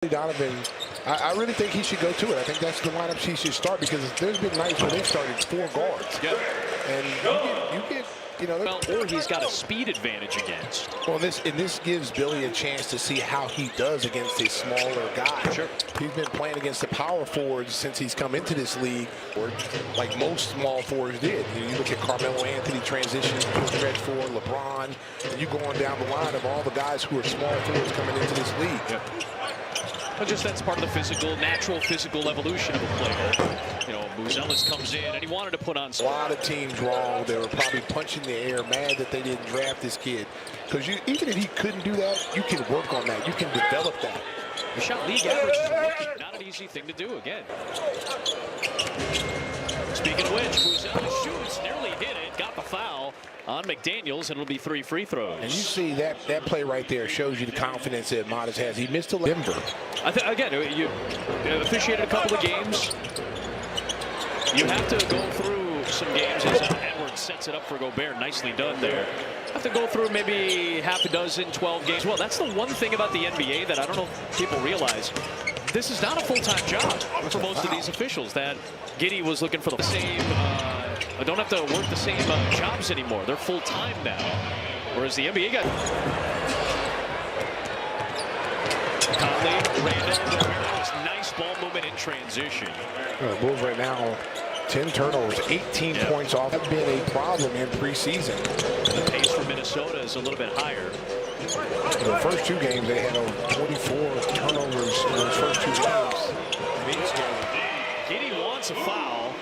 Donovan, I really think he should go to it. I think that's the lineup he should start because there's been nights where they started 4 guards. Yep. And you get or he's got a speed advantage against. Well, this gives Billy a chance to see how he does against a smaller guy. Sure. He's been playing against the power forwards since he's come into this league, or like most small forwards did. You look at Carmelo Anthony transitioning to a stretch forward, LeBron, and you go on down the line of all the guys who are small forwards coming into this league. Yep. But just that's part of the natural physical evolution of a player. You know, Buzelis comes in and he wanted to put on a lot of teams wrong. They were probably punching the air, mad that they didn't draft this kid. Because even if he couldn't do that, you can work on that. You can develop that. The shot league average is rookie. Not an easy thing to do again. Speaking of which, Buzelis shoots, nearly hit it, got the foul on McDaniels, and it'll be 3 free throws. And you see that play right there shows you the confidence that Modest has. He missed a Denver. Again, you officiated a couple of games. You have to go through some games as Edwards sets it up for Gobert. Nicely done there. Have to go through maybe half a dozen, 12 games. Well, that's the one thing about the NBA that I don't know if people realize. This is not a full-time job for most of these officials. That Giddey was looking for the same, don't have to work the same jobs anymore. They're full-time now. Whereas the NBA got Conley, Randall, nice ball movement in transition. Bulls right now, 10 turnovers, 18 points off. Have been a problem in preseason. The pace for Minnesota is a little bit higher. The first 2 games, they had over 24 turnovers in those first 2 games. Giddey wants a foul.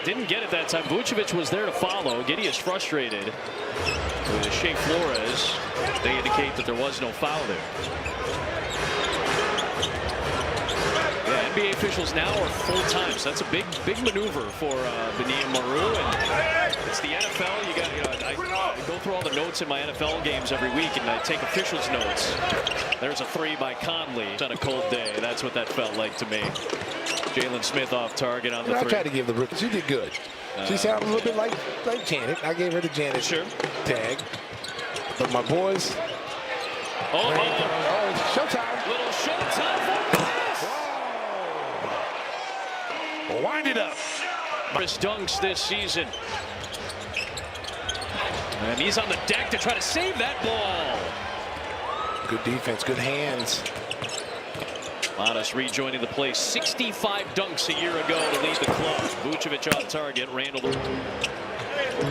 Didn't get it that time. Vucevic was there to follow. Giddey is frustrated with Shea Flores. They indicate that there was no foul there. Yeah, NBA officials now are full-time, so that's a big maneuver for Benin Maru. And it's the NFL. I go through all the notes in my NFL games every week, and I take officials' notes. There's a 3 by Conley on a cold day. That's what that felt like to me. Jalen Smith off target on the 3. I tried to give the rookie. She did good. She sounded a little bit like Janet. I gave her the Janet tag. But my boys. Showtime. Little showtime for Wow. Wind it up. Chris dunks this season. And he's on the deck to try to save that ball. Good defense, good hands. Modest rejoining the play. 65 dunks a year ago to lead the club. Vucevic on target. Randall.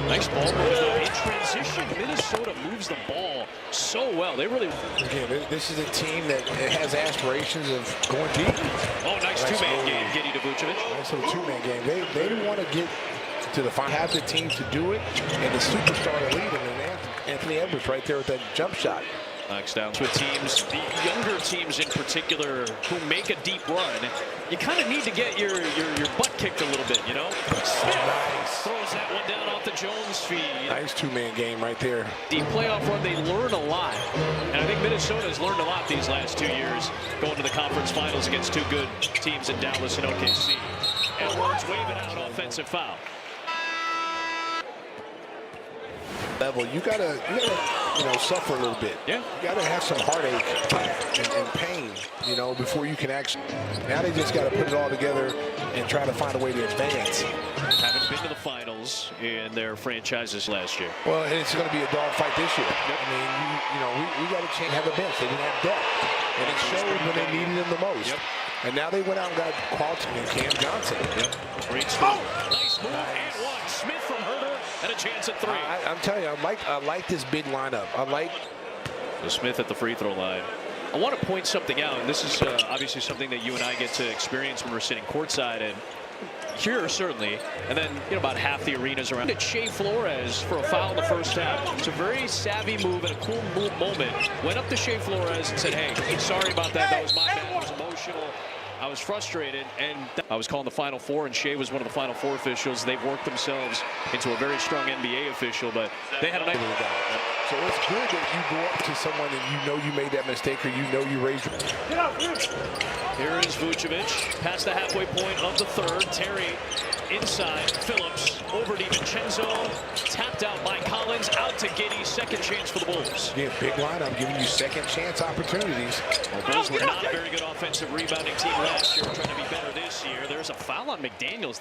Nice ball movement in transition. Minnesota moves the ball so well. They really. Again, this is a team that has aspirations of going deep. Oh, nice two-man game. Giddey to Vucevic. Nice little 2-man game. They want to get to the final. Have the team to do it, and the superstar to lead them. And Anthony Edwards right there with that jump shot. Knocks down with teams, the younger teams in particular, who make a deep run. You kind of need to get your butt kicked a little bit, you know? Nice. Throws that one down off the Jones feed. Nice 2-man game right there. The playoff run, they learn a lot. And I think Minnesota has learned a lot these last 2 years, going to the conference finals against 2 good teams in Dallas and OKC. Edwards waving out offensive foul. Level, you gotta suffer a little bit. Yeah. You gotta have some heartache and pain, before you can actually. Now they just gotta put it all together and try to find a way to advance. Haven't been to the finals in their franchises last year. Well, and it's going to be a dogfight this year. Yep. I mean, we got to have a bench. They didn't have depth, and it showed when they needed them the most. Yep. And now they went out and got Carlton and Cam Johnson. Yep. Great score. Nice move and one. Smith from Herter and a chance at 3. I'm telling you, I like this big lineup. I like the Smith at the free throw line. I want to point something out, and this is obviously something that you and I get to experience when we're sitting courtside, and here certainly, and then about half the arena's around. It's Shea Flores for a foul in the first half. It's a very savvy move and a cool moment. Went up to Shea Flores and said, "Hey, sorry about that. That was my bad. It was emotional. I was frustrated," and I was calling the Final Four, and Shea was one of the Final Four officials. They've worked themselves into a very strong NBA official, but they had a nice. So it's good that you go up to someone and you made that mistake, or you raised it. Here is Vucevic past the halfway point of the 3rd. Terry inside. Phillips over DiVincenzo. Tapped out by Collins. Out to Giddey. Second chance for the Bulls. Yeah, big lineup giving you second chance opportunities. Well, Bulls were not a very good offensive rebounding team last year. Trying to be better this year. There's a foul on McDaniels.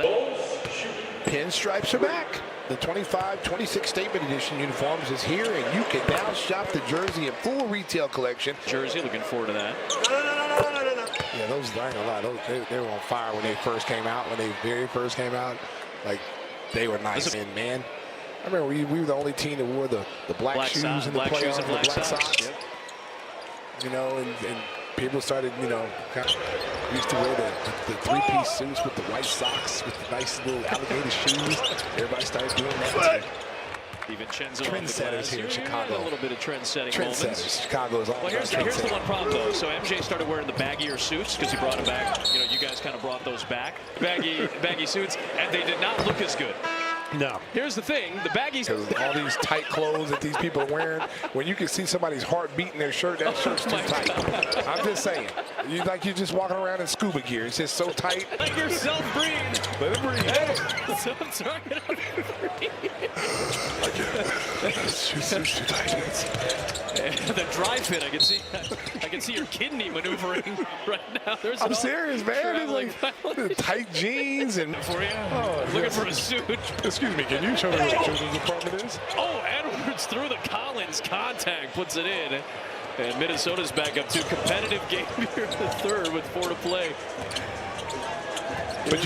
Pinstripes are back. The 25-26 Statement Edition uniforms is here, and you can now shop the jersey in full retail collection. Jersey, looking forward to that. Yeah, those, I ain't gonna lie, they were on fire when they first came out. When they very first came out, like, they were nice. And man, I remember we were the only team that wore the black shoes in the playoffs, the black socks. Yep. You know, and people started, you know, kind of used to wear the three-piece suits with the white socks, with the nice little alligator shoes. Everybody started doing that too. DiVincenzo Trendsetters here in Chicago. A little bit of trend-setting moments. Trendsetters. Chicago is all Well, here's the one problem, though. So MJ started wearing the baggier suits because he brought them back. You know, you guys kind of brought those back. Baggy suits, and they did not look as good. No. Here's the thing, the baggies. All these tight clothes that these people are wearing, when you can see somebody's heart beating their shirt, that shirt's too tight. I'm just saying. You're just walking around in scuba gear. It's just so tight. Let yourself breathe. Let it breathe. Hey, so I'm sorry. It's too tight. The dry fit, I can see your kidney maneuvering right now. I'm serious, man. It's like tight jeans and for you. Oh, looking for a suit. Excuse me, can you show me what the problem is? Oh, Edwards through the Collins contact, puts it in. And Minnesota's back up to competitive game here in the third with 4 to play. But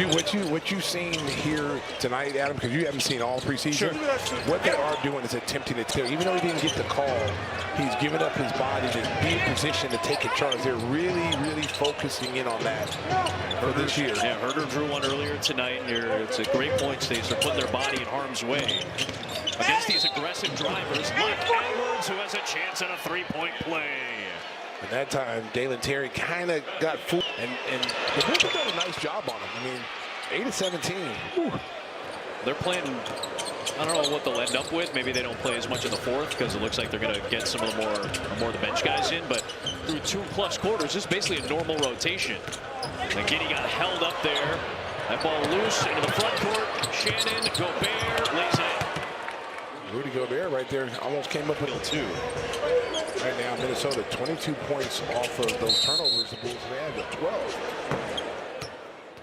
what you've seen here tonight, Adam, because you haven't seen all preseason. Sure. What they are doing is attempting to tell. Even though he didn't get the call, he's given up his body to be in position to take a charge. They're really focusing in on that for this year. Yeah, Herder drew one earlier tonight. It's a great point, States. They're putting their body in harm's way against these aggressive drivers. Mike Edwards, who has a chance at a three-point play. And that time, Dalen Terry kind of got fooled, and the Bulls have done a nice job on him. I mean, 8-17. Whew. They're playing, I don't know what they'll end up with. Maybe they don't play as much in the fourth because it looks like they're going to get some of the more of the bench guys in. But through 2+ quarters, it's basically a normal rotation. And Giddey got held up there. That ball loose into the front court. Shannon, Gobert, lays it in. Rudy Gobert right there almost came up with a 2. Right now, Minnesota 22 points off of those turnovers. The Bulls have 12.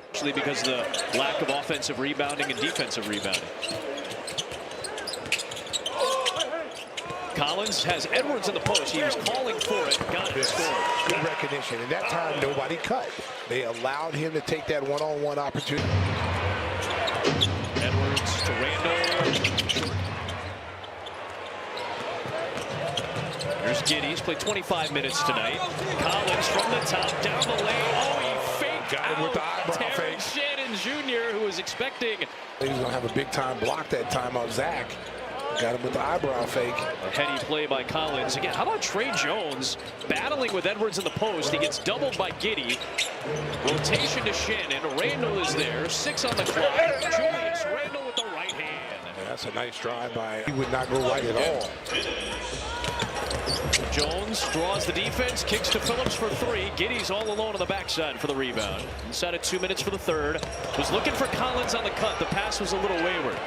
Actually, because of the lack of offensive rebounding and defensive rebounding. Collins has Edwards in the post. He was calling for it. Got it. Scored. Good recognition. And that time, nobody cut. They allowed him to take that one-on-one opportunity. Edwards to Randall. Here's Giddey. He's played 25 minutes tonight. Collins from the top, down the lane. Oh, he faked Got him with the eyebrow fake. Shannon Jr., who was expecting. He was going to have a big-time block that time on Zach. Got him with the eyebrow fake. A heady play by Collins. Again, how about Trey Jones battling with Edwards in the post? He gets doubled by Giddey. Rotation to Shannon. Randall is there. 6 on the clock. Julius Randall with the right hand. Yeah, that's a nice drive by. He would not go right at all. Jones draws the defense, kicks to Phillips for 3. Giddey's all alone on the backside for the rebound. Inside of 2 minutes for the third. Was looking for Collins on the cut. The pass was a little wayward.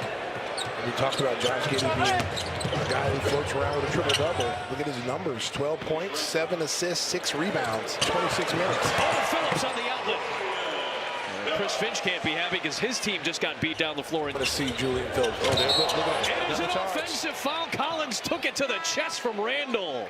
We talked about Josh Giddey being a guy who floats around with a triple-double. Look at his numbers. 12 points, 7 assists, 6 rebounds, 26 minutes. Oh, Phillips on the outlet. Chris Finch can't be happy because his team just got beat down the floor. To see Julian Phillips. Oh, there, look at It is an offensive foul. Collins took it to the chest from Randall.